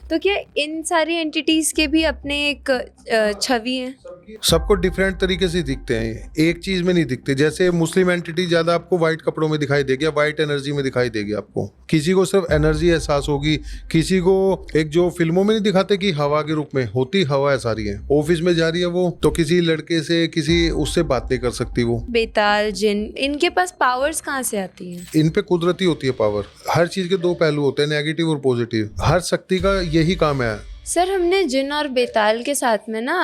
तो क्या इन सारी एंटिटीज़ के भी अपने एक छवि हैं? सबको डिफरेंट तरीके से दिखते हैं, एक चीज में नहीं दिखते। जैसे मुस्लिम एंटिटी ज्यादा आपको वाइट कपड़ों में दिखाई देगी, वाइट एनर्जी में दिखाई देगी आपको। किसी को सिर्फ एनर्जी एहसास होगी, किसी को एक जो फिल्मों में नहीं दिखाते कि हवा के रूप में होती, हवा है सारी है। ऑफिस में जा रही है वो, तो किसी लड़के से किसी उससे बात नहीं कर सकती वो। बेताल, जिन, इनके पास पावर्स कहाँ से आती हैं? इन पे कुदरती होती है पावर। हर चीज के दो पहलू होते हैं, नेगेटिव और पॉजिटिव। हर शक्ति का यही काम है। सर, हमने जिन और बेताल के साथ में ना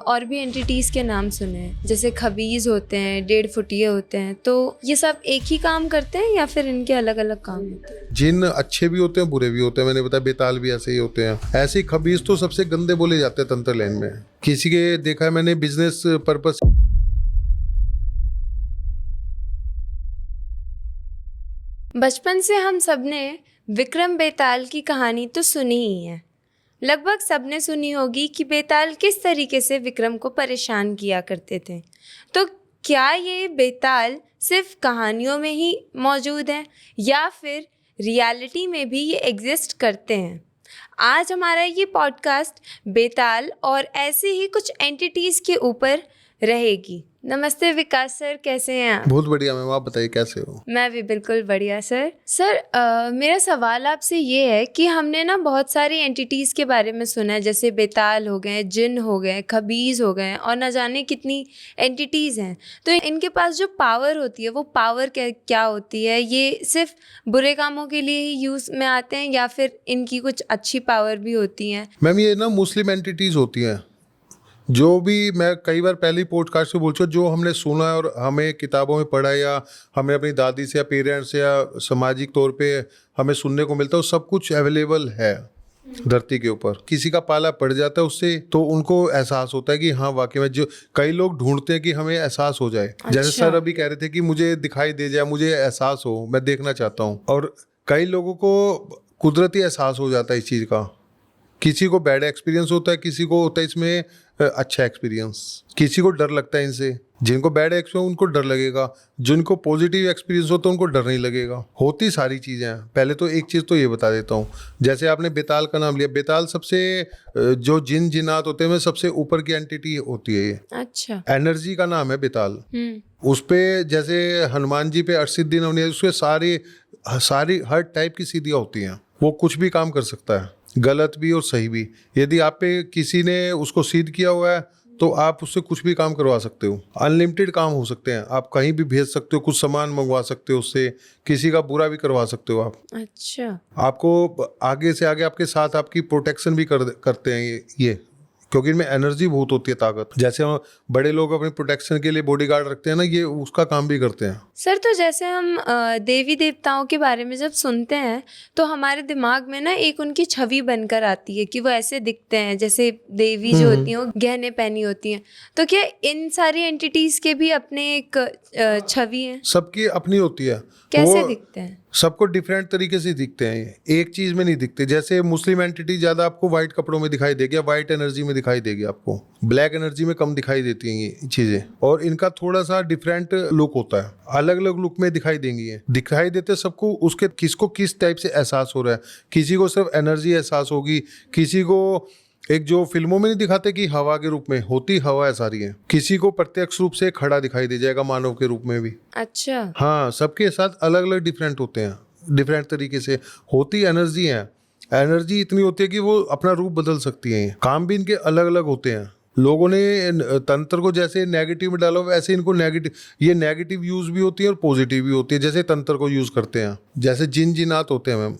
और भी एंटिटीज़ के नाम सुने हैं, जैसे खबीज़ होते हैं, 1.5 फुटिये होते हैं। तो ये सब एक ही काम करते हैं या फिर इनके अलग अलग काम होते हैं? जिन अच्छे भी होते हैं, बुरे भी होते हैं। मैंने बताया बेताल भी ऐसे ही होते हैं। ऐसे ही खबीज तो सबसे गंदे बोले जाते हैं तंत्र लाइन में। किसी के देखा है मैंने बिजनेस पर्पस। बचपन से हम सबने विक्रम बेताल की कहानी तो सुनी ही है। लगभग सबने सुनी होगी कि बेताल किस तरीके से विक्रम को परेशान किया करते थे। तो क्या ये बेताल सिर्फ कहानियों में ही मौजूद है या फिर रियलिटी में भी ये एग्जिस्ट करते हैं? आज हमारा ये पॉडकास्ट बेताल और ऐसे ही कुछ एंटिटीज़ के ऊपर रहेगी। नमस्ते विकास सर, कैसे हैं आप? बहुत बढ़िया मैम, आप बताइए कैसे हो? मैं भी बिल्कुल बढ़िया सर। मेरा सवाल आपसे ये है कि हमने ना बहुत सारी एंटिटीज़ के बारे में सुना है, जैसे बेताल हो गए, जिन हो गए, खबीज़ हो गए और न जाने कितनी एंटिटीज़ हैं। तो इनके पास जो पावर होती है वो पावर क्या होती है? ये सिर्फ बुरे कामों के लिए ही यूज़ में आते हैं या फिर इनकी कुछ अच्छी पावर भी होती हैं? मैम ये ना मुस्लिम एंटिटीज होती हैं। जो भी मैं कई बार पहले पॉडकास्ट में बोल चुका, जो हमने सुना है और हमें किताबों में पढ़ा या हमें अपनी दादी से या पेरेंट्स से या सामाजिक तौर पे हमें सुनने को मिलता है, वो सब कुछ अवेलेबल है धरती के ऊपर। किसी का पाला पड़ जाता है उससे, तो उनको एहसास होता है कि हाँ वाकई में। जो कई लोग ढूंढते हैं कि हमें एहसास हो जाए। जैसे सर अभी कह रहे थे कि मुझे दिखाई दे जाए, मुझे एहसास हो, मैं देखना चाहता हूँ। और कई लोगों को कुदरती एहसास हो जाता है इस चीज़ का। किसी को बैड एक्सपीरियंस होता है, किसी को होता है इसमें अच्छा एक्सपीरियंस। किसी को डर लगता है इनसे। जिनको बैड एक्सपीरियंस उनको डर लगेगा, जिनको पॉजिटिव एक्सपीरियंस होता है उनको डर नहीं लगेगा। होती सारी चीज़ें हैं। पहले तो एक चीज़ तो ये बता देता हूँ, जैसे आपने बेताल का नाम लिया। बेताल सबसे जो जिन जिनात होते हैं सबसे ऊपर की एंटिटी होती है ये। अच्छा। एनर्जी का नाम है बेताल। उस पे जैसे हनुमान जी पे 8 सिद्धि नवनीत, उसपे सारी हर टाइप की सिद्धियाँ होती हैं। वो कुछ भी काम कर सकता है, गलत भी और सही भी। यदि आप पे किसी ने उसको सिद्ध किया हुआ है तो आप उससे कुछ भी काम करवा सकते हो। अनलिमिटेड काम हो सकते हैं, आप कहीं भी भेज सकते हो, कुछ सामान मंगवा सकते हो उससे, किसी का बुरा भी करवा सकते हो आप। अच्छा। आपको आगे से आगे आपके साथ आपकी प्रोटेक्शन भी करते हैं ये, क्योंकि इनमें एनर्जी बहुत होती है, ताकत। जैसे हम बड़े लोग अपने प्रोटेक्शन के लिए बॉडीगार्ड रखते हैं ना, ये उसका काम भी करते हैं। सर, तो जैसे हम देवी देवताओं के बारे में जब सुनते हैं तो हमारे दिमाग में ना एक उनकी छवि बनकर आती है कि वो ऐसे दिखते हैं, जैसे देवी जो होती हैं वो गहने पहनी होती हैं। तो क्या इन सारी एंटिटीज़ के भी अपने एक छवि हैं? सबकी अपनी होती है। कैसे दिखते हैं? सबको डिफरेंट तरीके से दिखते हैं, ये एक चीज में नहीं दिखते। जैसे मुस्लिम एंटिटी ज्यादा आपको वाइट कपड़ों में दिखाई देगी, वाइट एनर्जी में दिखाई देगी आपको। ब्लैक एनर्जी में कम दिखाई देती हैं ये चीजें। और इनका थोड़ा सा डिफरेंट लुक होता है, अलग अलग लुक में दिखाई देंगी ये। दिखाई देते सबको, उसके किसको किस टाइप से एहसास हो रहा है। किसी को सिर्फ एनर्जी एहसास होगी, किसी को एक जो फिल्मों में नहीं दिखाते कि हवा के रूप में होती, हवा है सारी है। किसी को प्रत्यक्ष रूप से खड़ा दिखाई दे जाएगा, मानव के रूप में भी। अच्छा। हाँ, सबके साथ अलग अलग डिफरेंट होते हैं, डिफरेंट तरीके से होती एनर्जी है। एनर्जी इतनी होती है कि वो अपना रूप बदल सकती है। काम भी इनके अलग अलग होते हैं। लोगों ने तंत्र को जैसे नेगेटिव में डाला, वैसे इनको नेगेटिव यूज भी होती है और पॉजिटिव भी होती है। जैसे तंत्र को यूज करते हैं, जैसे जिन जिनात होते हैं मैम।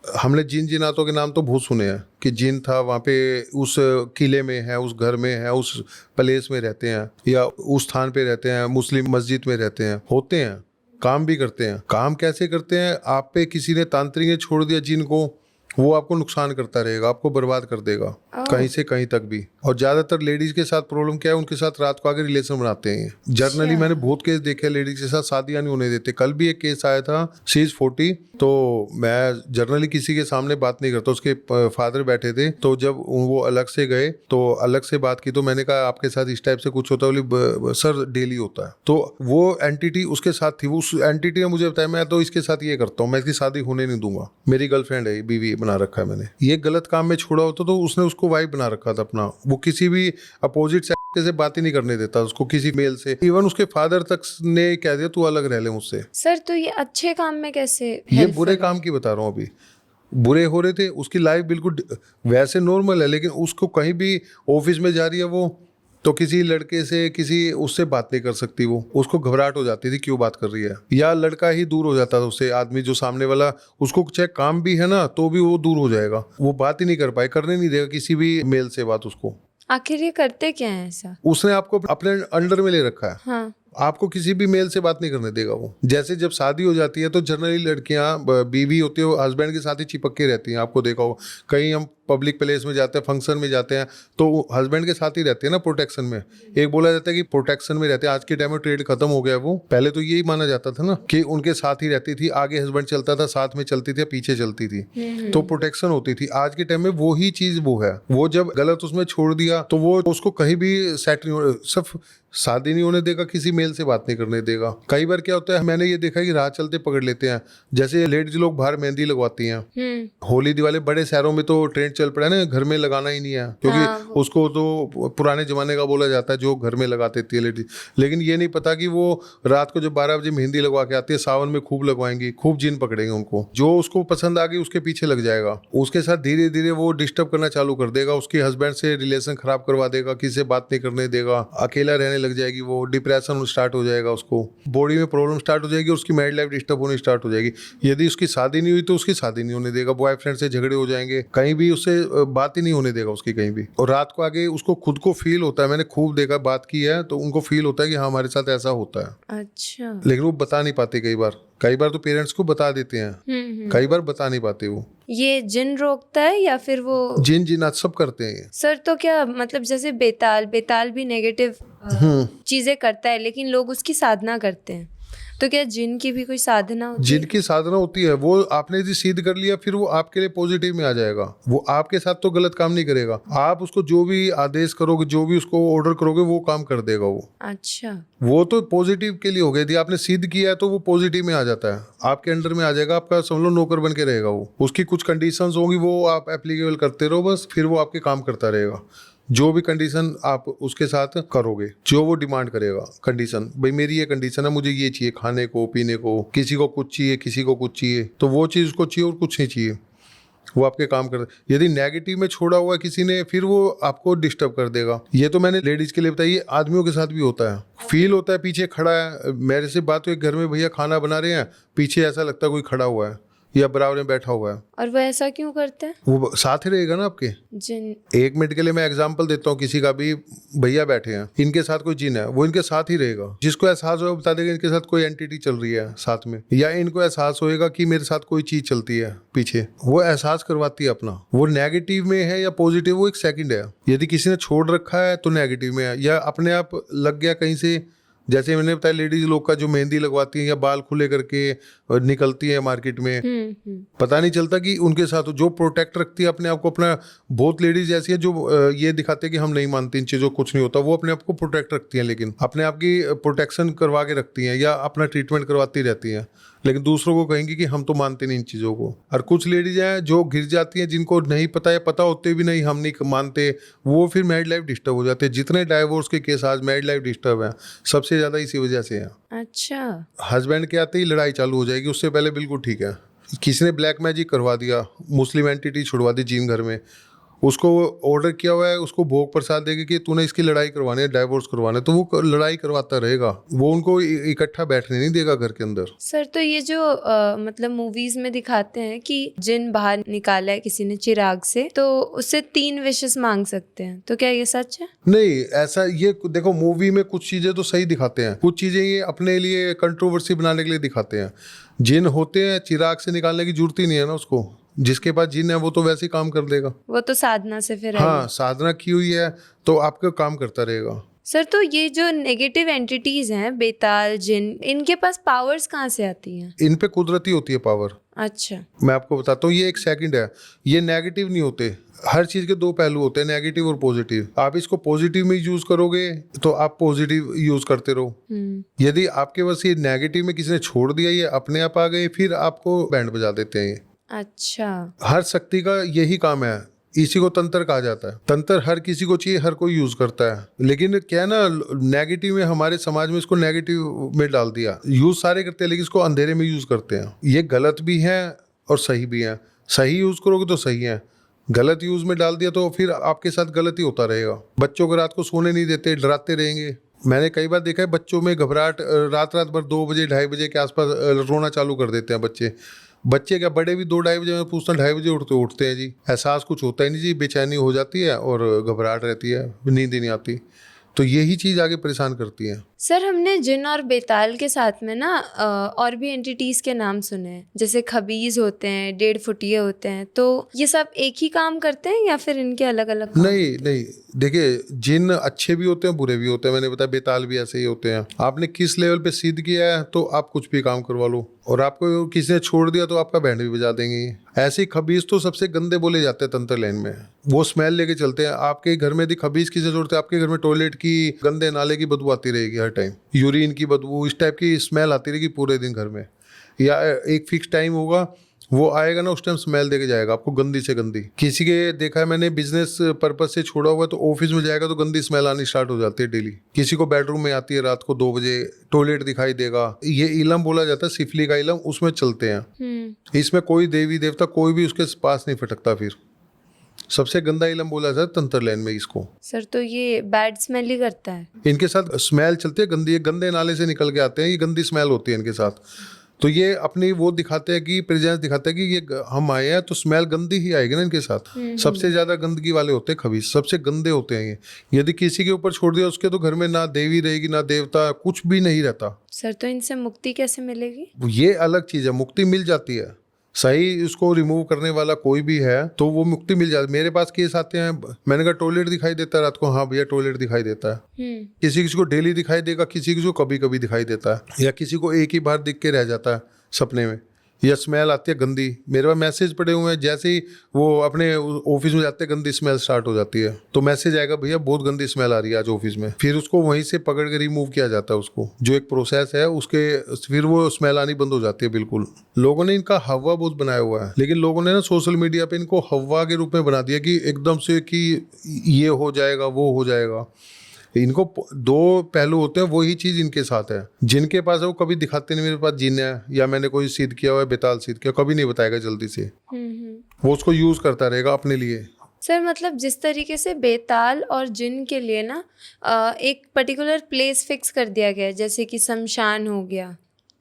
हमने जिन जिनातों के नाम तो बहुत सुने हैं कि जिन था वहाँ पे, उस किले में है, उस घर में है, उस प्लेस में रहते हैं या उस स्थान पे रहते हैं, मुस्लिम मस्जिद में रहते हैं, होते हैं, काम भी करते हैं। काम कैसे करते हैं? आप पे किसी ने तांत्रिक ने छोड़ दिया जिन को, वो आपको नुकसान करता रहेगा, आपको बर्बाद कर देगा कहीं से कहीं तक भी। और ज्यादातर लेडीज के साथ प्रॉब्लम क्या है, उनके साथ रात को आके रिलेशन बनाते हैं। जर्नली मैंने बहुत केस देखे लेडीज के साथ, शादियां नहीं होने देते। कल भी एक केस आया था, शी इज 40। तो मैं जर्नली किसी के सामने बात नहीं करता, उसके फादर बैठे थे, तो जब वो अलग से गए तो अलग से बात की, तो मैंने कहा आपके साथ इस टाइप से कुछ होता है? बोली सर डेली होता है। तो वो एंटिटी उसके साथ थी, उस एंटिटी ने मुझे बताया मैं तो इसके साथ ये करता हूँ, मैं इसकी शादी होने नहीं दूंगा, मेरी गर्लफ्रेंड है, बीवी, बना रखा है मैंने। ये गलत काम में छोड़ा होता तो उसने उसको वाइफ बना रखा था अपना। वो किसी भी अपोजिट सेक्स से बात ही नहीं करने देता उसको, किसी मेल से। इवन उसके फादर तक ने कह दिया तू अलग रह ले मुझसे। सर तो ये अच्छे काम में कैसे ये helpful बुरे है? काम की बता रहा हूँ अभी। बुरे हो रहे थे, उसकी लाइफ बिल्कुल वैसे नॉर्मल है, लेकिन उसको कहीं भी ऑफिस में जा रही है वो, तो किसी लड़के से किसी उससे बात नहीं कर सकती वो। उसको घबराहट हो जाती थी क्यों बात कर रही है, या लड़का ही दूर हो जाता था उससे। आदमी जो सामने वाला, उसको चाहे काम भी है ना तो भी वो दूर हो जाएगा, वो बात ही नहीं कर पाए, करने नहीं देगा किसी भी मेल से बात उसको। आखिर ये करते क्या है ऐसा? उसने आपको अपने अंडर में ले रखा है। हाँ। आपको किसी भी मेल से बात नहीं करने देगा वो। जैसे जब शादी हो जाती है तो जनरली लड़कियां बीवी होती है, हस्बैंड के साथ ही चिपक के रहती हैं। आपको देखा हो, कहीं हम पब्लिक प्लेस में जाते हैं, फंक्शन में जाते हैं, तो हस्बैंड के साथ ही रहती है ना प्रोटेक्शन में। एक बोला जाता है कि प्रोटेक्शन में रहते हैं। आज के टाइम में ट्रेड खत्म हो गया वो, पहले तो यही माना जाता था ना कि उनके साथ ही रहती थी, आगे हस्बैंड चलता था, साथ में चलती थी, पीछे चलती थी, तो प्रोटेक्शन होती थी। आज के टाइम में वो ही चीज वो है। वो जब गलत उसमें छोड़ दिया तो वो उसको कहीं भी सेट नहीं हो, सिर्फ शादी नहीं होने देगा, किसी मेल से बात नहीं करने देगा। कई बार क्या होता है, मैंने ये देखा है कि राह चलते पकड़ लेते हैं। जैसे लेडीज लोग बाहर मेहंदी लगवाती हैं, होली दिवाली, बड़े शहरों में तो ट्रेंड चल पड़ा है ना, घर में लगाना ही नहीं है, क्योंकि उसको तो पुराने जमाने का बोला जाता है जो घर में लगाते थी लेडीज। लेकिन ये नहीं पता कि वो रात को जब 12 बजे मेहंदी लगवा के आती है, सावन में खूब लगवाएंगी, खूब जिन पकड़ेंगे उनको। जो उसको पसंद आ गई उसके पीछे लग जाएगा, उसके साथ धीरे धीरे वो डिस्टर्ब करना चालू कर देगा, उसके हस्बैंड से रिलेशन खराब करवा देगा, किसी से बात नहीं करने देगा, अकेला रहने लग जाएगी वो, डिप्रेशन स्टार्ट हो जाएगा, उसको बॉडी में प्रॉब्लम स्टार्ट हो जाएगी, उसकी मैरिड लाइफ डिस्टर्ब होनी स्टार्ट हो जाएगी। यदि उसकी शादी नहीं हुई तो उसकी शादी नहीं होने देगा, बॉयफ्रेंड से झगड़े हो जाएंगे, कहीं भी उससे बात ही नहीं होने देगा उसकी कहीं भी। और रात को आगे उसको खुद को फील होता है, मैंने खूब देखा, बात की है तो उनको फील होता है कि हाँ हमारे साथ ऐसा होता है। अच्छा। लेकिन वो बता नहीं पाते। कई बार तो पेरेंट्स को बता देते हैं, कई बार बता नहीं पाते वो। ये जिन रोकता है या फिर वो जिन जिनात सब करते हैं ये। सर तो क्या मतलब जैसे बेताल भी नेगेटिव चीजें करता है, लेकिन लोग उसकी साधना करते हैं, तो क्या जिन की भी कोई साधना होती है? जिनकी साधना होती है, वो आपने यदि सिद्ध कर लिया फिर वो आपके लिए पॉजिटिव में आ जाएगा। वो आपके साथ तो गलत काम नहीं करेगा, आप उसको जो भी आदेश करोगे, जो भी उसको ऑर्डर करोगे, वो काम कर देगा वो। अच्छा। वो तो पॉजिटिव के लिए हो गया। यदि आपने सिद्ध किया है तो वो पॉजिटिव में आ जाता है, आपके अंडर में आ जाएगा, आपका समझ लो नौकर बन के रहेगा वो। उसकी कुछ कंडीशंस होंगी, वो आप एप्लीकेबल करते रहो बस, फिर वो आपके काम करता रहेगा। जो भी कंडीशन आप उसके साथ करोगे, जो वो डिमांड करेगा कंडीशन, भाई मेरी ये कंडीशन है, मुझे ये चाहिए, खाने को पीने को, किसी को कुछ चाहिए, किसी को कुछ चाहिए, तो वो चीज़ उसको चाहिए और कुछ नहीं चाहिए, वो आपके काम कर। यदि नेगेटिव में छोड़ा हुआ किसी ने, फिर वो आपको डिस्टर्ब कर देगा। ये तो मैंने लेडीज के लिए बताइए, आदमियों के साथ भी होता है। फील होता है पीछे खड़ा है, मेरे से बात हुई घर में, भैया खाना बना रहे हैं, पीछे ऐसा लगता है कोई खड़ा हुआ है या बराबर में बैठा हुआ है। और वो ऐसा क्यों करते हैं? वो साथ ही रहेगा ना आपके। जिन 1 मिनट के लिए मैं एग्जांपल देता हूँ, किसी का भी भैया बैठे हैं, इनके साथ कोई जिन है, वो इनके साथ ही रहेगा। जिसको एहसास होगा बता देगा इनके साथ कोई एंटिटी चल रही है साथ में, या इनको एहसास होएगा कि मेरे साथ कोई चीज चलती है पीछे, वो एहसास करवाती है अपना। वो नेगेटिव में है या पॉजिटिव, वो एक सेकंड है। यदि किसी ने छोड़ रखा है तो नेगेटिव में है, या अपने आप लग गया कहीं से। जैसे मैंने बताया लेडीज लोग का जो मेहंदी लगवाती हैं या बाल खुले करके निकलती है मार्केट में, पता नहीं चलता कि उनके साथ जो प्रोटेक्ट रखती है अपने आप को। अपना बहुत लेडीज ऐसी है जो ये दिखाते हैं कि हम नहीं मानती इन चीज़ों, कुछ नहीं होता, वो अपने आप को प्रोटेक्ट रखती हैं, लेकिन अपने आप की प्रोटेक्शन करवा के रखती हैं या अपना ट्रीटमेंट करवाती रहती हैं, लेकिन दूसरों को कहेंगी कि हम तो मानते नहीं इन चीज़ों को। और कुछ लेडीज हैं जो गिर जाती हैं, जिनको नहीं पता है, पता होते भी नहीं हम नहीं मानते, वो फिर मैरिड लाइफ डिस्टर्ब हो जाते हैं। जितने डाइवोर्स के केस आज मैरिड लाइफ डिस्टर्ब है, सबसे ज़्यादा इसी वजह से है। अच्छा। हस्बैंड के आते ही लड़ाई चालू हो जाएगी, उससे पहले बिल्कुल ठीक है। किसी ने ब्लैक मैजिक करवा दिया, मुस्लिम एंटिटी छुड़वा दी जिन घर में, उसको ऑर्डर किया हुआ है, उसको भोग प्रसाद देगी कि तूने इसकी लड़ाई करवानी है, डाइवोर्स करवाना है, तो वो लड़ाई करवाता रहेगा, वो उनको इकट्ठा बैठने नहीं देगा घर के अंदर। सर तो ये जो मतलब मूवीज में दिखाते हैं कि जिन बाहर निकाला है किसी ने चिराग से, तो उससे 3 विशेस मांग सकते हैं, तो क्या ये सच है? नहीं, ऐसा ये देखो, मूवी में कुछ चीजें तो सही दिखाते हैं, कुछ चीजें ये अपने लिए कंट्रोवर्सी बनाने के लिए दिखाते हैं। जिन होते हैं, चिराग से निकालने की जरूरत ही नहीं है ना उसको। जिसके पास जिन है वो तो वैसे ही काम कर देगा, वो तो साधना से फिर हाँ, साधना की हुई है तो आपका काम करता रहेगा। सर तो ये जो नेगेटिव एंटिटीज हैं, बेताल, जिन, इनके पास पावर्स कहाँ से आती हैं? इन पे कुदरती होती है पावर। अच्छा। मैं आपको बताता हूँ, ये एक सेकंड है, ये नेगेटिव नहीं होते। हर चीज के 2 पहलू होते हैं, नेगेटिव और पॉजिटिव। आप इसको पॉजिटिव में यूज करोगे तो आप पॉजिटिव यूज करते रहो। यदि आपके बस ये नेगेटिव में किसी ने छोड़ दिया, ये अपने आप आ गए, फिर आपको बैंड बजा देते हैं ये। अच्छा। हर शक्ति का यही काम है, इसी को तंत्र कहा जाता है। तंत्र हर किसी को चाहिए, हर कोई यूज करता है, लेकिन क्या है ना, नेगेटिव में हमारे समाज में इसको नेगेटिव में डाल दिया। यूज सारे करते हैं लेकिन इसको अंधेरे में यूज करते हैं। ये गलत भी है और सही भी है। सही यूज करोगे तो सही है, गलत यूज में डाल दिया तो फिर आपके साथ गलत ही होता रहेगा। बच्चों को रात को सोने नहीं देते, डराते रहेंगे। मैंने कई बार देखा है बच्चों में घबराहट, रात रात भर 2 बजे 2:30 बजे के आसपास रोना चालू कर देते हैं बच्चे क्या, बड़े भी 2-2:30 बजे, मैं पूछता हूँ 2:30 बजे उठते हैं जी। एहसास कुछ होता ही नहीं जी, बेचैनी हो जाती है और घबराहट रहती है, नींद ही नहीं आती। तो यही चीज़ आगे परेशान करती है। सर, हमने जिन और बेताल के साथ में ना और भी एंटिटीज़ के नाम सुने हैं, जैसे खबीज होते हैं, 1.5 फुटिये होते हैं, तो ये सब एक ही काम करते हैं या फिर इनके अलग अलग काम? नहीं, देखिए, जिन अच्छे भी होते हैं, बुरे भी होते हैं। मैंने बताया बेताल भी ऐसे ही होते हैं। आपने किस लेवल पे सिद्ध किया है तो आप कुछ भी काम करवा लो, और आपको किसी ने छोड़ दिया तो आपका बैंड भी बजा देंगे। ऐसे ही खबीज तो सबसे गंदे बोले जाते हैं तंत्र लाइन में। वो स्मेल लेके चलते हैं। आपके घर में यदि खबीज किसे छोड़ते हैं, आपके घर में टॉयलेट की, गंदे नाले की बदबू आती रहेगी हर टाइम, यूरिन की बदबू, इस टाइप की स्मेल आती रहेगी पूरे दिन घर में। या एक फिक्स टाइम होगा, वो आएगा ना, उस टाइम स्मेल देके जाएगा आपको, गंदी से गंदी। किसी के देखा है मैंने, बिजनेस पर्पज से छोड़ा हुआ तो ऑफिस में जाएगा तो गंदी स्मेल आनी स्टार्ट हो जाती है डेली। किसी को बेडरूम में आती है रात को 2 बजे, टॉयलेट दिखाई देगा। ये इलम बोला जाता है, सिफली का इलम, उसमें चलते हैं। इसमें कोई देवी देवता कोई भी उसके पास नहीं फटकता। फिर सबसे गंदा इलम बोला जाता है तंत्र लाइन में इसको। सर, तो ये बैड स्मेल ही करता है? इनके साथ स्मेल चलती है गंदी, गंदे नाले से निकल के आते हैं, ये गंदी स्मेल होती है इनके साथ। तो ये अपनी वो दिखाते हैं कि प्रेजेंस दिखाते हैं कि ये हम आए हैं, तो स्मेल गंदी ही आएगी ना इनके साथ। सबसे ज्यादा गंदगी वाले होते हैं खबीज, सबसे गंदे होते हैं ये। यदि किसी के ऊपर छोड़ दिया, उसके तो घर में ना देवी रहेगी ना देवता, कुछ भी नहीं रहता। सर, तो इनसे मुक्ति कैसे मिलेगी? ये अलग चीज है, मुक्ति मिल जाती है। सही उसको रिमूव करने वाला कोई भी है तो वो मुक्ति मिल जाती है। मेरे पास केस आते हैं, मैंने कहा टॉयलेट दिखाई देता है रात को, हाँ भैया टॉयलेट दिखाई देता है। किसी किसी को डेली दिखाई देगा, किसी किसी को कभी कभी दिखाई देता है, या किसी को एक ही बार दिख के रह जाता है सपने में, या स्मेल आती है गंदी। मेरे पास मैसेज पड़े हुए हैं, जैसे ही वो अपने ऑफिस में जाते हैं गंदी स्मेल स्टार्ट हो जाती है, तो मैसेज आएगा भैया बहुत गंदी स्मेल आ रही है आज ऑफिस में। फिर उसको वहीं से पकड़ के रिमूव किया जाता है उसको, जो एक प्रोसेस है उसके, फिर वो स्मेल आनी बंद हो जाती है बिल्कुल। लोगों ने इनका हवा बहुत बनाया हुआ है, लेकिन लोगों ने ना सोशल मीडिया पे इनको हवा के रूप में बना दिया कि एकदम से कि ये हो जाएगा वो हो जाएगा। इनको 2 पहलू होते हैं, वही चीज इनके साथ है। जिनके पास है वो कभी दिखाते नहीं मेरे पास जिन है, या मैंने कोई सिद्ध किया हुआ है, बेताल सिद्ध किया, कभी नहीं बताएगा जल्दी से। वो उसको यूज करता रहेगा अपने लिए। सर, मतलब जिस तरीके से बेताल और जिन के लिए ना एक पर्टिकुलर प्लेस फिक्स कर दिया गया है, जैसे कि शमशान हो गया,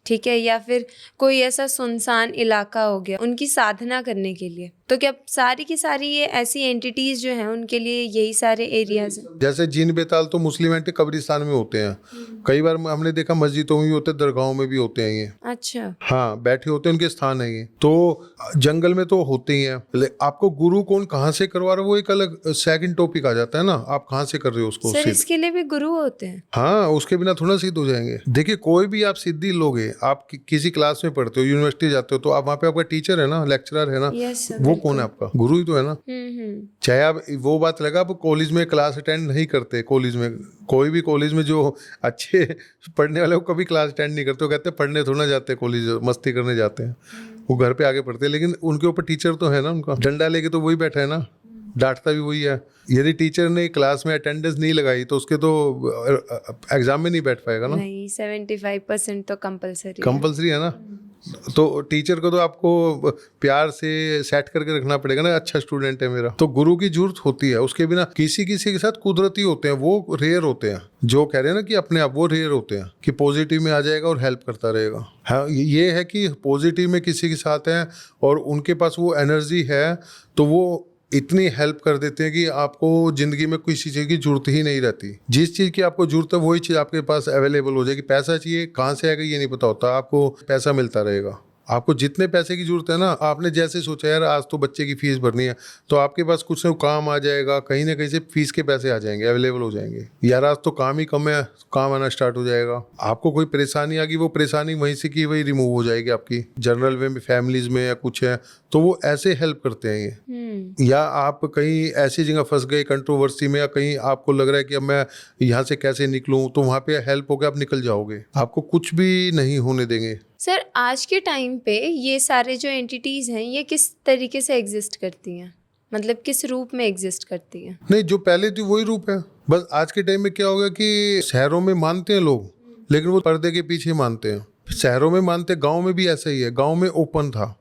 ठीक है, या फिर कोई ऐसा सुनसान इलाका हो गया उनकी साधना करने के लिए, तो क्या सारी की सारी ये ऐसी एंटिटीज जो हैं उनके लिए यही सारे एरियाज हैं? जैसे जिन बेताल तो मुस्लिम एंटी कब्रिस्तान में होते हैं। कई बार हमने देखा मस्जिदों में भी होते हैं, दरगाहों में भी होते हैं ये। अच्छा। हाँ, बैठे होते हैं, उनके स्थान है ये। तो जंगल में तो होते ही हैं। आपको गुरु कौन कहाँ से करवा रहे हो वो एक अलग सेकंड टॉपिक आ जाता है ना, आप कहाँ से कर रहे हो उसको सर, सिद्ध। इसके लिए भी गुरु होते हैं? हाँ, उसके बिना थोड़ा सिद्ध हो जाएंगे। देखिए, कोई भी आप सिद्धि लोगे, आप किसी क्लास में पढ़ते हो, यूनिवर्सिटी जाते हो, तो आप वहाँ पे आपका टीचर है ना, लेक्चरर है ना, यस सर, वो कौन है आपका? गुरु ही तो है ना। चाहे आप, वो बात लगा, आप कॉलेज में क्लास अटेंड नहीं करते, कॉलेज में कोई भी कॉलेज में जो अच्छे पढ़ने वाले वो कभी क्लास अटेंड नहीं करते, वो कहते हैं पढ़ने थोड़ा जाते हैं कॉलेज, मस्ती करने जाते हैं, वो घर पे आगे पढ़ते हैं। लेकिन उनके ऊपर टीचर तो है ना, उनका डंडा लेके तो वही बैठा है ना, डांटता भी वही है। यदि टीचर ने क्लास में अटेंडेंस नहीं लगाई तो उसके तो एग्जाम में नहीं बैठ पाएगा ना। नहीं, 75% तो कंपलसरी है ना। तो टीचर को तो आपको प्यार से सेट करके रखना पड़ेगा ना, अच्छा स्टूडेंट है मेरा। तो गुरु की जरूरत होती है, उसके बिना किसी किसी के साथ कुदरती होते हैं, वो रेयर होते हैं, जो कह रहे हैं ना कि अपने आप, वो रेयर होते हैं कि पॉजिटिव में आ जाएगा और हेल्प करता रहेगा। हाँ, ये है कि पॉजिटिव में किसी के साथ है और उनके पास वो एनर्जी है, तो वो इतनी हेल्प कर देते हैं कि आपको जिंदगी में किसी चीज़ की जरूरत ही नहीं रहती। जिस चीज़ की आपको जरूरत है वही चीज़ आपके पास अवेलेबल हो जाएगी। पैसा चाहिए, कहाँ से आएगा ये नहीं पता होता, आपको पैसा मिलता रहेगा। आपको जितने पैसे की जरूरत है ना, आपने जैसे सोचा यार आज तो बच्चे की फीस भरनी है, तो आपके पास कुछ ना काम आ जाएगा, कहीं ना कहीं से फीस के पैसे आ जाएंगे, अवेलेबल हो जाएंगे। यार आज तो काम ही कम है, काम आना स्टार्ट हो जाएगा। आपको कोई परेशानी आ गई, वो परेशानी वहीं से की वही रिमूव हो जाएगी आपकी। जनरल वे में फैमिलीज में या कुछ है तो वो ऐसे हेल्प करते हैं ये। या आप कहीं ऐसी जगह फंस गए कंट्रोवर्सी में, या कहीं आपको लग रहा है कि अब मैं यहाँ से कैसे निकलूं, तो वहाँ पे हेल्प होकर आप निकल जाओगे, आपको कुछ भी नहीं होने देंगे। सर आज के टाइम पे ये सारे जो एंटिटीज़ हैं ये किस तरीके से एग्जिस्ट करती हैं, मतलब किस रूप में एग्जिस्ट करती हैं? नहीं, जो पहले थी वही रूप है। बस आज के टाइम में क्या हो गया कि शहरों में मानते हैं लोग, लेकिन वो पर्दे के पीछे मानते हैं। शहरों में मानते, गांव में भी ऐसा ही है। गांव में ओपन था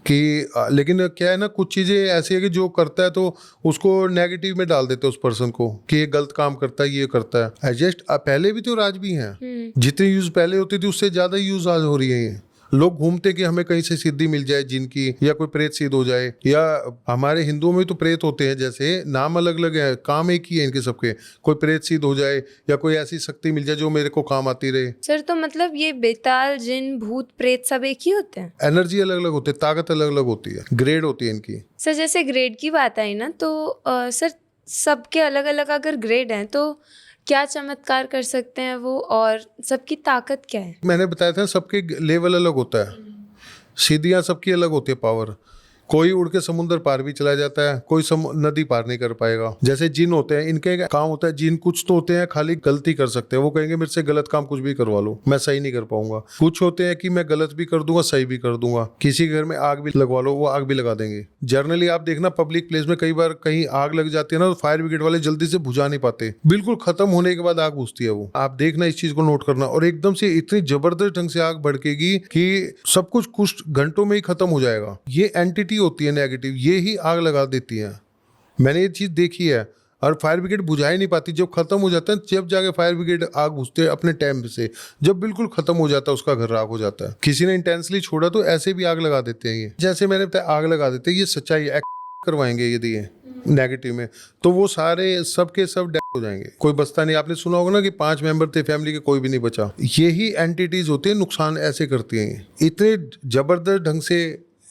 कि लेकिन क्या है ना, कुछ चीज़ें ऐसी है कि जो करता है तो उसको नेगेटिव में डाल देते हैं उस पर्सन को कि ये गलत काम करता है, ये करता है। एडजस्ट पहले भी तो राज भी हैं। जितनी यूज़ पहले होती थी उससे ज़्यादा यूज़ आज हो रही है ये। लोग घूमते कि हमें कहीं से सिद्धि मिल जाए जिनकी, या कोई प्रेत सिद्ध हो जाए, या हमारे हिंदुओं में तो प्रेत होते हैं, जैसे नाम अलग अलग है, काम एक ही है इनके सबके। कोई प्रेत सिद्ध हो जाए या कोई ऐसी शक्ति मिल जाए जो मेरे को काम आती रहे। सर तो मतलब ये बेताल, जिन, भूत, प्रेत सब एक ही होते हैं? एनर्जी अलग अलग होती है, ताकत अलग अलग होती है, ग्रेड होती है इनकी। सर जैसे ग्रेड की बात आई ना, तो सर सबके अलग अलग अगर ग्रेड हैं तो क्या चमत्कार कर सकते हैं वो, और सबकी ताकत क्या है? मैंने बताया था सबके लेवल अलग होता है। सीढ़ियाँ सबकी अलग होती है, पावर। कोई उड़ के समुद्र पार भी चला जाता है, कोई नदी पार नहीं कर पाएगा। जैसे जिन होते हैं, इनके काम होता है, जिन कुछ तो होते हैं खाली गलती कर सकते हैं, वो कहेंगे मेरे से गलत काम कुछ भी करवा लो, मैं सही नहीं कर पाऊंगा। कुछ होते हैं कि मैं गलत भी कर दूंगा, सही भी कर दूंगा। किसी घर में आग भी लगवा लो, वो आग भी लगा देंगे। जर्नली आप देखना पब्लिक प्लेस में कई बार कहीं आग लग जाती है ना, तो फायर ब्रिगेड वाले जल्दी से बुझा नहीं पाते, बिल्कुल खत्म होने के बाद आग बुझती है वो। आप देखना, इस चीज को नोट करना। और एकदम से इतनी जबरदस्त ढंग से आग भड़केगी कि सब कुछ घंटों में ही खत्म हो जाएगा। ये एंटिटी होती है नेगेटिव, ये ही आग लगा देती है। मैंने ये चीज देखी है। और फायर ब्रिगेड बुझा ही नहीं पाती। जब खत्म हो जाता है, जब जाके फायर ब्रिगेड आग बुझते हैं अपने टाइम से, जब बिल्कुल खत्म हो जाता है उसका घर राख हो जाता है। किसी ने इंटेंसली छोड़ा तो ऐसे भी आग लगा देते हैं ये। जैसे मैंने बताया, आग लगा देते हैं, ये सच्चाई करवाएंगे यदि ये नेगेटिव में, तो वो सारे सबके सब डेथ हो जाएंगे, कोई बचता नहीं। आपने सुना होगा ना कि 5 मेंबर थे फैमिली के, कोई भी नहीं बचा। यही एंटिटीज होती है, नुकसान ऐसे करती हैं ये। इतने जबरदस्त ढंग से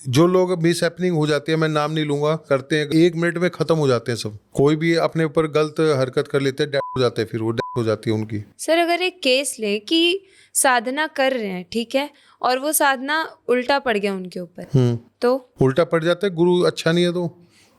जो लोग मिस हैपनिंग हो जाती है, मैं नाम नहीं लूंगा, करते हैं, 1 मिनट में खत्म हो जाते हैं सब। कोई भी अपने ऊपर गलत हरकत कर लेते हैं, डेथ हो जाते हैं, फिर वो डेथ हो जाती है उनकी। सर अगर एक केस ले कि साधना कर रहे हैं, ठीक है, और वो साधना उल्टा पड़ गया उनके ऊपर, तो उल्टा पड़ जाता है, गुरु अच्छा नहीं है तो।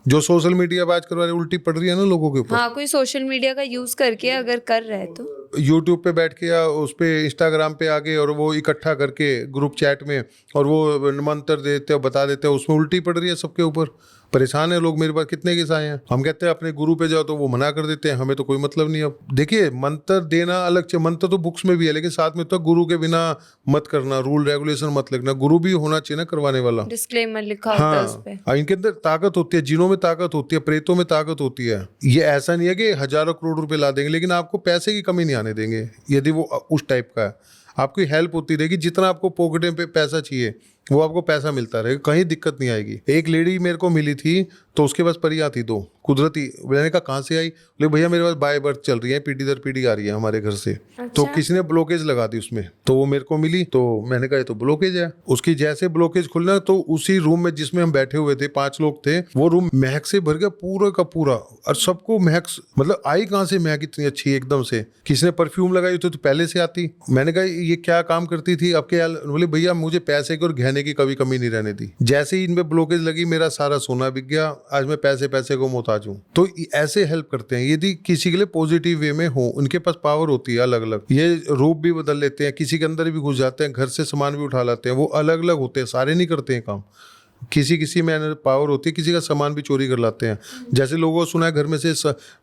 जो सोशल मीडिया बात करवा रहे, उल्टी पड़ रही है ना लोगों के ऊपर। हाँ, कोई सोशल मीडिया का यूज करके अगर कर रहा है तो यूट्यूब पे बैठ के या उस पे इंस्टाग्राम पे आके, और वो इकट्ठा करके ग्रुप चैट में, और वो मंत्र देते हैं, बता देते हैं, उसमें उल्टी पड़ रही है सबके ऊपर। परेशान है लोग। मेरे पास कितने केस आए हैं। हम कहते हैं अपने गुरु पे जाओ तो वो मना कर देते हैं, हमें तो कोई मतलब नहीं। अब देखिए, मंत्र देना अलग चाहिए, मंत्र तो बुक्स में भी है, लेकिन साथ में तो गुरु के बिना मत करना, रूल रेगुलेशन मत लिखना। गुरु भी होना चाहिए ना करवाने वाला, डिस्क्लेमर लिखा होता है उस पे। हाँ, इनके अंदर ताकत होती है, जिनों में ताकत होती है, प्रेतों में ताकत होती है। ये ऐसा नहीं है कि हजारों करोड़ रुपए ला देंगे, लेकिन आपको पैसे की कमी नहीं आने देंगे यदि वो उस टाइप का है। आपकी हेल्प होती रहेगी, जितना आपको पॉकेट पे पैसा चाहिए वो आपको पैसा मिलता रहेगा, कहीं दिक्कत नहीं आएगी। एक लेडी मेरे को मिली थी, तो उसके पास परियां थी 2 कुदरती। मैंने कहा कहाँ से आई? बोले भैया मेरे पास बाय बर्थ चल रही है, पीढ़ी दर पीढ़ी आ रही है हमारे घर से। अच्छा। तो किसी ने ब्लॉकेज लगा दी उसमें, तो वो मेरे को मिली। तो मैंने कहा ये तो ब्लॉकेज है। उसकी जैसे ब्लॉकेज खुलना, तो उसी रूम में जिसमें हम बैठे हुए थे, 5 लोग थे, वो रूम महक से भर गया पूरा का पूरा। और सबको महक, मतलब आई कहाँ से महक इतनी अच्छी एकदम से? किसी ने परफ्यूम लगाई तो पहले से आती। मैंने कहा ये क्या काम करती थी अब क्या? बोले भैया मुझे पैसे की और गहने की कभी कमी नहीं रहने दी। जैसे ही इनमें ब्लॉकेज लगी, मेरा सारा सोना बिक गया। आज मैं पैसे को मोहताज हूँ। तो ऐसे हेल्प करते हैं यदि किसी के लिए पॉजिटिव वे में हो। उनके पास पावर होती है अलग अलग, ये रूप भी बदल लेते हैं, किसी के अंदर भी घुस जाते हैं, घर से सामान भी उठा लाते हैं। वो अलग अलग होते हैं, सारे नहीं करते हैं काम। किसी में पावर होती है, किसी का सामान भी चोरी कर लाते हैं। जैसे लोगों को सुना है घर में से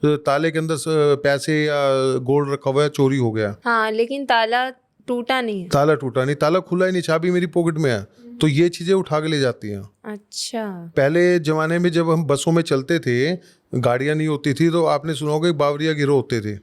ताले के अंदर पैसे या गोल्ड रखा हुआ है, चोरी हो गया। हाँ, लेकिन ताला टूटा नहीं है। ताला टूटा नहीं, ताला खुला ही नहीं, चाबी मेरी पॉकेट में है। तो ये चीजें उठा के ले जाती हैं। अच्छा। पहले जमाने में जब हम बसों में चलते थे, गाड़ियां नहीं होती थी, तो आपने सुना होगा बावरिया गिरोह होते थे।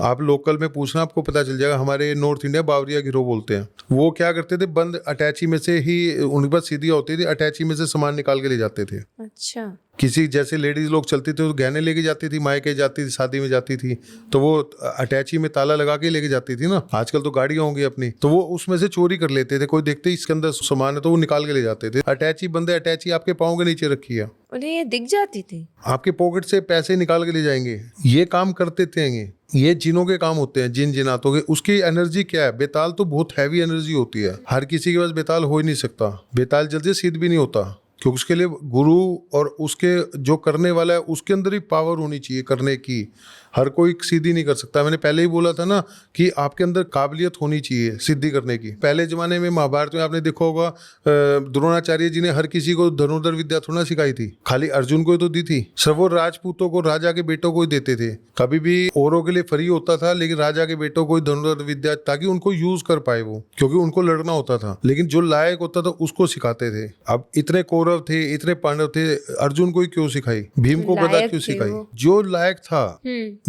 आप लोकल में पूछना, आपको पता चल जाएगा। हमारे नॉर्थ इंडिया बावरिया गिरोह बोलते हैं। वो क्या करते थे, बंद अटैची में से ही, उनके पास सीढ़ियाँ होती थी, अटैची में से सामान निकाल के ले जाते थे। अच्छा। किसी जैसे लेडीज लोग चलती थी तो गहने लेके जाती थी, मायके जाती थी, शादी में जाती थी, तो वो अटैची में ताला लगा के लेके जाती थी ना। आजकल तो गाड़ियां होंगी अपनी, तो वो उसमें से चोरी कर लेते थे। कोई देखते ही इसके अंदर सामान है तो वो निकाल के ले जाते थे। अटैची बंद है, अटैची आपके पाँव के नीचे रखी है, उन्हें ये दिख जाती थी। आपके पॉकेट से पैसे निकाल के ले जाएंगे। ये काम करते थे ये जिनों के काम होते हैं, जिनातों के। उसकी एनर्जी क्या है? बेताल तो बहुत हैवी एनर्जी होती है। हर किसी के पास बेताल हो ही नहीं सकता। बेताल जल्दी सिद्ध भी नहीं होता, क्योंकि उसके लिए गुरु और उसके जो करने वाला है उसके अंदर ही पावर होनी चाहिए करने की। हर कोई सिद्धि नहीं कर सकता। मैंने पहले ही बोला था ना कि आपके अंदर काबिलियत होनी चाहिए सिद्धि करने की। पहले जमाने में महाभारत में आपने देखा होगा द्रोणाचार्य जी ने हर किसी को धनुर्धर विद्या थोड़ा ना सिखाई थी, खाली अर्जुन को ही तो दी थी। सब वो राजपूतों को, राजा के बेटों को ही देते थे। कभी भी औरों के लिए फ्री होता था, लेकिन राजा के बेटों को ही धनुर्धर विद्या, ताकि उनको यूज कर पाए वो, क्योंकि उनको लड़ना होता था। लेकिन जो लायक होता था उसको सिखाते थे। अब इतने कौरव थे, इतने पांडव थे, अर्जुन को ही क्यों सिखाई, भीम को गदा लायक क्यों थे सिखाई? वो। जो लायक था।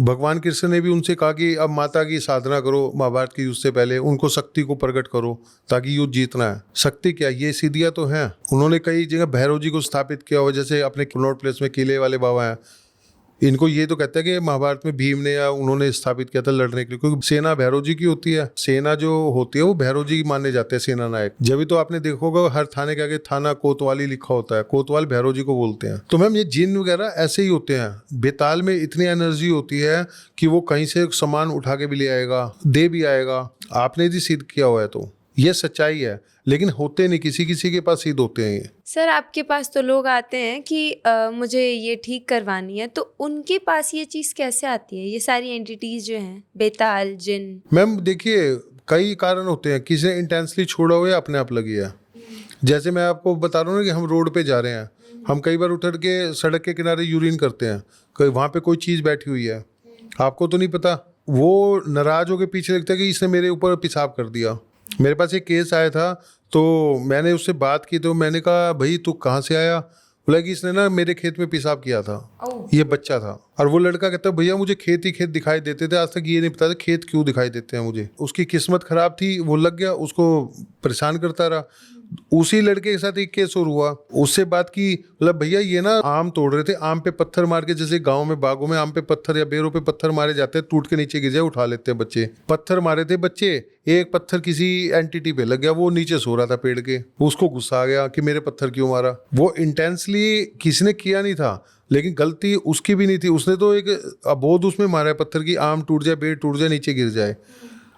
भगवान कृष्ण ने भी उनसे कहा कि अब माता की साधना करो, महाभारत के युद्ध से पहले उनको शक्ति को प्रकट करो ताकि युद्ध जीतना है। शक्ति क्या, ये सिद्धियां तो हैं। उन्होंने कई जगह भैरव जी को स्थापित किया हुआ, जैसे अपने कनॉट प्लेस में किले वाले बाबा हैं। इनको ये तो कहते हैं कि महाभारत में भीम ने या उन्होंने स्थापित किया था लड़ने के लिए, क्योंकि सेना भैरव जी की होती है। सेना जो होती है वो भैरव जी माने जाते हैं सेना नायक। जब भी तो आपने देखा होगा हर थाने के आगे थाना कोतवाली लिखा होता है, कोतवाल भैरव जी को बोलते हैं। तो मैम ये जिन वगैरह ऐसे ही होते हैं। बेताल में इतनी एनर्जी होती है कि वो कहीं से सामान उठा के भी ले आएगा, दे भी आएगा। आपने यदि सिद्ध किया हुआ है तो ये सच्चाई है, लेकिन होते नहीं, किसी किसी के पास सिद्ध होते हैं ये। सर आपके पास तो लोग आते हैं कि मुझे ये ठीक करवानी है, तो उनके पास ये चीज़ कैसे आती है, ये सारी एंटिटीज जो हैं, बेताल, जिन? मैम देखिए कई कारण होते हैं। किसी ने इंटेंसली छोड़ा हुआ है, अपने आप लगी है। जैसे मैं आपको बता रहा हूँ ना कि हम रोड पे जा रहे हैं, हम कई बार उठ के सड़क के किनारे यूरिन करते हैं, कहीं वहाँ पे कोई चीज़ बैठी हुई है, आपको तो नहीं पता, वो नाराज होकर पीछे लगता है कि इसने मेरे ऊपर पेशाब कर दिया। मेरे पास एक केस आया था, तो मैंने उससे बात की, तो मैंने कहा भाई तू कहाँ से आया? बोला कि इसने ना मेरे खेत में पेशाब किया था। ये बच्चा था। और वो लड़का कहता है भैया मुझे खेत ही खेत दिखाई देते थे, आज तक ये नहीं पता था खेत क्यों दिखाई देते हैं मुझे। उसकी किस्मत खराब थी, वो लग गया, उसको परेशान करता रहा। उसी लड़के के साथ एक केस और हुआ, उससे बात की, मतलब भैया ये ना आम तोड़ रहे थे, आम पे पत्थर मार के, जैसे गांव में बागों में आम पे पत्थर या बेरों पे पत्थर मारे जाते हैं, टूट के नीचे गिर जाए उठा लेते हैं बच्चे। पत्थर मारे थे बच्चे, एक पत्थर किसी एंटिटी पे लग गया, वो नीचे सो रहा था पेड़ के, उसको गुस्सा आ गया कि मेरे पत्थर क्यों मारा। वो इंटेंसली किसी ने किया नहीं था, लेकिन गलती उसकी भी नहीं थी। उसने तो एक अबोध उसमें मारा है पत्थर की, आम टूट जाए, पेड़ टूट जाए, नीचे गिर जाए,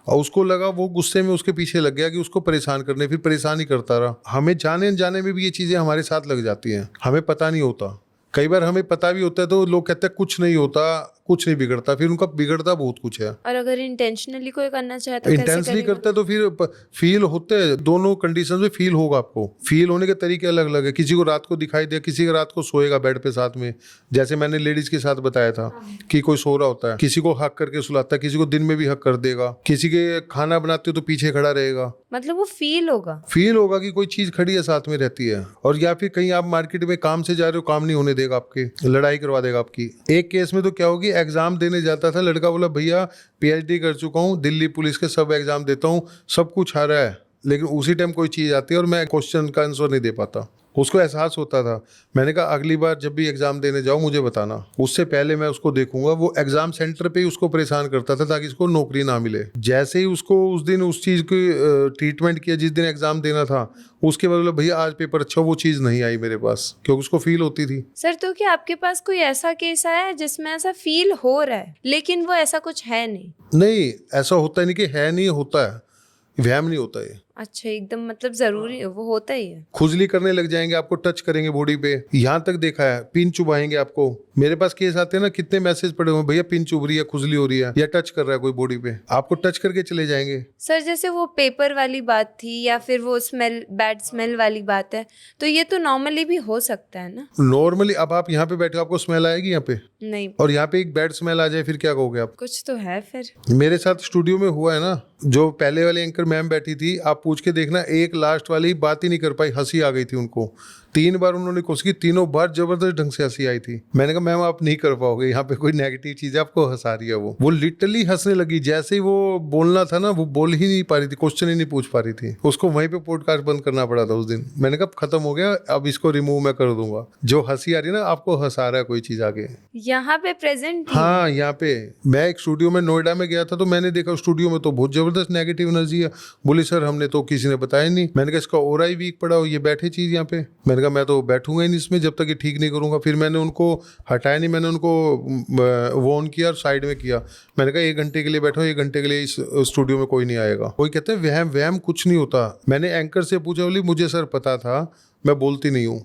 और उसको लगा, वो गुस्से में उसके पीछे लग गया कि उसको परेशान करने, फिर परेशान ही करता रहा। हमें जाने अनजाने में भी ये चीज़ें हमारे साथ लग जाती हैं, हमें पता नहीं होता। कई बार हमें पता भी होता है तो लोग कहते हैं कुछ नहीं होता, कुछ नहीं बिगड़ता, फिर उनका बिगड़ता बहुत कुछ है। और अगर इंटेंशनली कोई करना चाहे तो कैसे इंटेंसली करेगा? करता है तो फिर फील होते हैं, दोनों कंडीशन में फील होगा आपको। फील होने के तरीके अलग अलग है। किसी को रात को दिखाई दे, किसी को रात को सोएगा बेड पे साथ में, जैसे मैंने लेडीज के साथ बताया था कि कोई सो रहा होता है, किसी को हक करके सुलाता है, किसी को दिन में भी हक कर देगा, किसी के खाना बनाते हो तो पीछे खड़ा रहेगा। मतलब वो फील होगा कि कोई चीज खड़ी है साथ में रहती है। और या फिर कहीं आप मार्केट में काम से जा रहे हो, काम नहीं होने देगा आपके, लड़ाई करवा देगा आपकी। एक केस में तो क्या होगी, एग्जाम देने जाता था लड़का, बोला भैया पीएचडी कर चुका हूँ, दिल्ली पुलिस के सब एग्जाम देता हूँ, सब कुछ आ रहा है, लेकिन उसी टाइम कोई चीज़ आती है और मैं क्वेश्चन का आंसर नहीं दे पाता। उसको एहसास होता था। मैंने कहा अगली बार जब भी एग्जाम देने जाओ मुझे बताना, उससे पहले मैं उसको देखूंगा। वो एग्जाम सेंटर पे ही उसको परेशान करता था ताकि इसको नौकरी ना मिले। जैसे ही उसको उस दिन उस चीज़ की ट्रीटमेंट किया, जिस दिन एग्जाम देना था, उसके बाद बोला भैया आज पेपर अच्छा, वो चीज़ नहीं आई मेरे पास, क्योंकि उसको फील होती थी। सर तो क्या आपके पास कोई ऐसा केस आया है जिसमें ऐसा फील हो रहा है लेकिन वो ऐसा कुछ है नहीं? नहीं, ऐसा होता नहीं कि है, नहीं होता है, वहम नहीं होता है। अच्छा, एकदम मतलब जरूरी वो होता ही है। खुजली करने लग जाएंगे, आपको टच करेंगे बॉडी पे, यहाँ तक देखा है, पिन चुभाएंगे आपको। मेरे पास केस आते हैं ना, कितने मैसेज पड़े हुए, भैया पिन चुभ रही है, खुजली हो रही है, या टच कर रहा है कोई बॉडी पे, आपको टच करके चले जाएंगे। सर जैसे वो पेपर वाली बात थी या फिर वो स्मेल, बैड स्मेल वाली बात है, तो ये तो नॉर्मली भी हो सकता है ना? नॉर्मली अब आप यहाँ पे बैठे, आपको स्मेल आएगी यहाँ पे, नहीं, और यहाँ पे एक बैड स्मेल आ जाए, फिर क्या कहोगे आप? कुछ तो है फिर। मेरे साथ स्टूडियो में हुआ है ना, जो पहले वाले एंकर मैम बैठी थी, आप पूछ के देखना, एक लास्ट वाली बात ही नहीं कर पाई, हंसी आ गई थी उनको। 3 बार उन्होंने कोशिश की, तीनों बार जबरदस्त ढंग से हंसी आई थी। मैंने कहा मैम आप नहीं कर पाओगे, यहाँ पे कोई नेगेटिव चीज है, आपको हंसा रही है। वो लिटरली हंसने लगी, जैसे ही वो बोलना था ना, वो बोल ही नहीं पा रही थी, क्वेश्चन ही नहीं पूछ पा रही थी। उसको वहीं पे पॉडकास्ट बंद करना पड़ा था उस दिन। मैंने कहा खत्म हो गया, अब इसको रिमूव मैं कर दूंगा। जो हंसी आ रही है ना, आपको हंसा रहा है कोई चीज आगे, यहाँ पे प्रेजेंट। हाँ यहाँ पे। मैं एक स्टूडियो में नोएडा में गया था, तो मैंने देखा स्टूडियो में तो बहुत जबरदस्त नेगेटिव एनर्जी है। बोले सर हमने तो किसी ने बताया नहीं। मैंने कहा इसका ओरा ही वीक पड़ा हो, ये बैठे चीज यहाँ पे। मैंने कहा मैं तो बैठूंगा ही नहीं इसमें जब तक ये ठीक नहीं करूंगा। फिर मैंने उनको हटाया नहीं, मैंने उनको वो ऑन किया और साइड में किया। मैंने कहा 1 घंटे के लिए बैठो, 1 घंटे के लिए इस स्टूडियो में कोई नहीं आएगा। कोई कहते हैं वहम, वहम कुछ नहीं होता। मैंने एंकर से पूछा, बोली मुझे सर पता था, मैं बोलती नहीं हूँ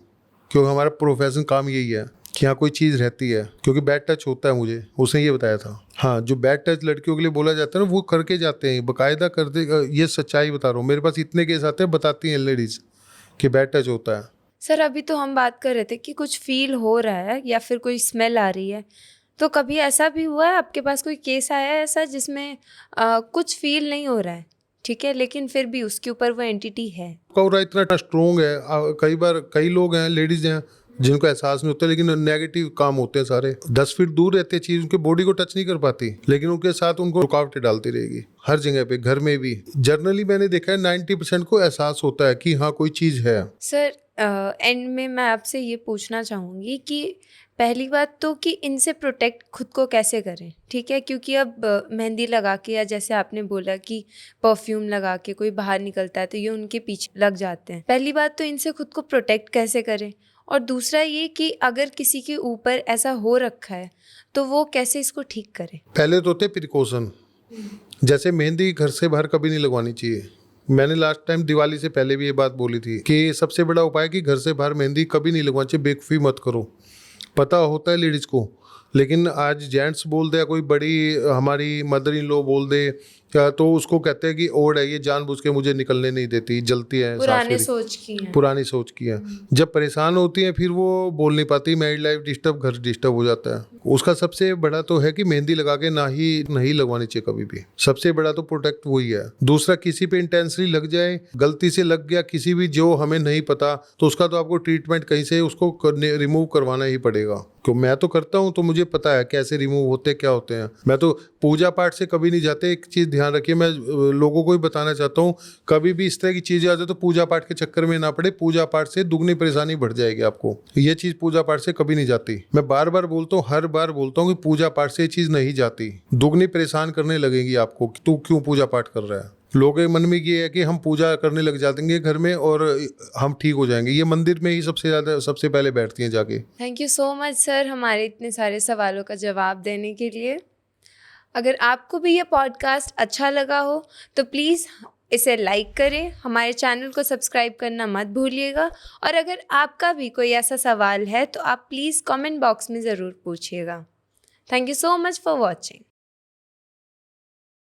क्योंकि हमारा प्रोफेशन काम यही है कि यहाँ कोई चीज़ रहती है, क्योंकि बैड टच होता है मुझे, उसने ये बताया था। हाँ, जो बैड टच लड़कियों के लिए बोला जाता है ना, वो करके जाते हैं, बाकायदा कर दे। ये सच्चाई बता रहा हूँ, मेरे पास इतने केस आते हैं, बताती हैं लेडीज़ कि बैड टच होता है। सर अभी तो हम बात कर रहे थे कि कुछ फील हो रहा है या फिर कोई स्मेल आ रही है, तो कभी ऐसा भी हुआ है आपके पास कोई केस आया है ऐसा जिसमें कुछ फील नहीं हो रहा है, ठीक है, लेकिन फिर भी उसके ऊपर वो एंटिटी है? कौरा इतना स्ट्रोंग है, कई बार कई लोग हैं, लेडीज हैं, जिनको एहसास नहीं होता, लेकिन नेगेटिव काम होते हैं सारे। 10 फीट दूर रहते चीज, उनके बॉडी को टच नहीं कर पाती, लेकिन उनके साथ उनको रुकावटें डालती रहेगी हर जगह पे, घर में भी। जर्नली मैंने देखा है 90% को एहसास होता है कि हाँ कोई चीज है। सर एंड में मैं आपसे ये पूछना चाहूँगी कि पहली बात तो कि इनसे प्रोटेक्ट खुद को कैसे करें, ठीक है, क्योंकि अब मेहंदी लगा के या जैसे आपने बोला कि परफ्यूम लगा के कोई बाहर निकलता है तो ये उनके पीछे लग जाते हैं। पहली बात तो इनसे खुद को प्रोटेक्ट कैसे करें, और दूसरा ये कि अगर किसी के ऊपर ऐसा हो रखा है तो वो कैसे इसको ठीक करें? पहले तो होते प्रिकॉशन, जैसे मेहंदी घर से बाहर कभी नहीं लगवानी चाहिए। मैंने लास्ट टाइम दिवाली से पहले भी ये बात बोली थी कि सबसे बड़ा उपाय कि घर से बाहर मेहंदी कभी नहीं लगवानी चाहिए, बेवकूफ़ी मत करो। पता होता है लेडीज़ को, लेकिन आज जेंट्स बोल दे या कोई बड़ी हमारी मदर इन लॉ बोल दे क्या, तो उसको कहते हैं कि ओड है, ये जानबूझ के मुझे निकलने नहीं देती, जलती है, पुराने सोच की है। पुरानी सोच की है। जब परेशान होती है फिर वो बोल नहीं पाती, मैरिड लाइफ डिस्टर्ब, घर डिस्टर्ब हो जाता है। उसका सबसे बड़ा तो है कि मेहंदी लगा के नहीं लगवानी चाहिए कभी भी, सबसे बड़ा तो प्रोटेक्ट वही है। दूसरा, किसी पे इंटेंसली लग जाए, गलती से लग गया किसी भी जो हमें नहीं पता, तो उसका तो आपको ट्रीटमेंट कहीं से उसको रिमूव करवाना ही पड़ेगा। क्यों, मैं तो करता हूँ तो मुझे पता है कैसे रिमूव होते क्या होते हैं। मैं तो पूजा पाठ से कभी नहीं जाते। एक चीज़ ध्यान रखिए, मैं लोगों को भी बताना चाहता हूँ, कभी भी इस तरह की चीज़ें आ जाए तो पूजा पाठ के चक्कर में ना पड़े, पूजा पाठ से दुगनी परेशानी बढ़ जाएगी आपको। ये चीज़ पूजा पाठ से कभी नहीं जाती। मैं बार बार बोलता हूँ, हर बार बोलता हूँ कि पूजा पाठ से ये चीज़ नहीं जाती, दुगनी परेशान करने लगेगी आपको कि तू क्यों पूजा पाठ कर रहा है। लोगों के मन में ये है कि हम पूजा करने लग जाएंगे घर में और हम ठीक हो जाएंगे। ये मंदिर में ही सबसे पहले बैठती हैं जाके। Thank you so much sir हमारे इतने सारे सवालों का जवाब देने के लिए। अगर आपको भी ये पॉडकास्ट अच्छा लगा हो तो प्लीज़ इसे लाइक करें, हमारे चैनल को सब्सक्राइब करना मत भूलिएगा, और अगर आपका भी कोई ऐसा सवाल है तो आप प्लीज़ कमेंट बॉक्स में ज़रूर पूछिएगा। Thank you so much for watching.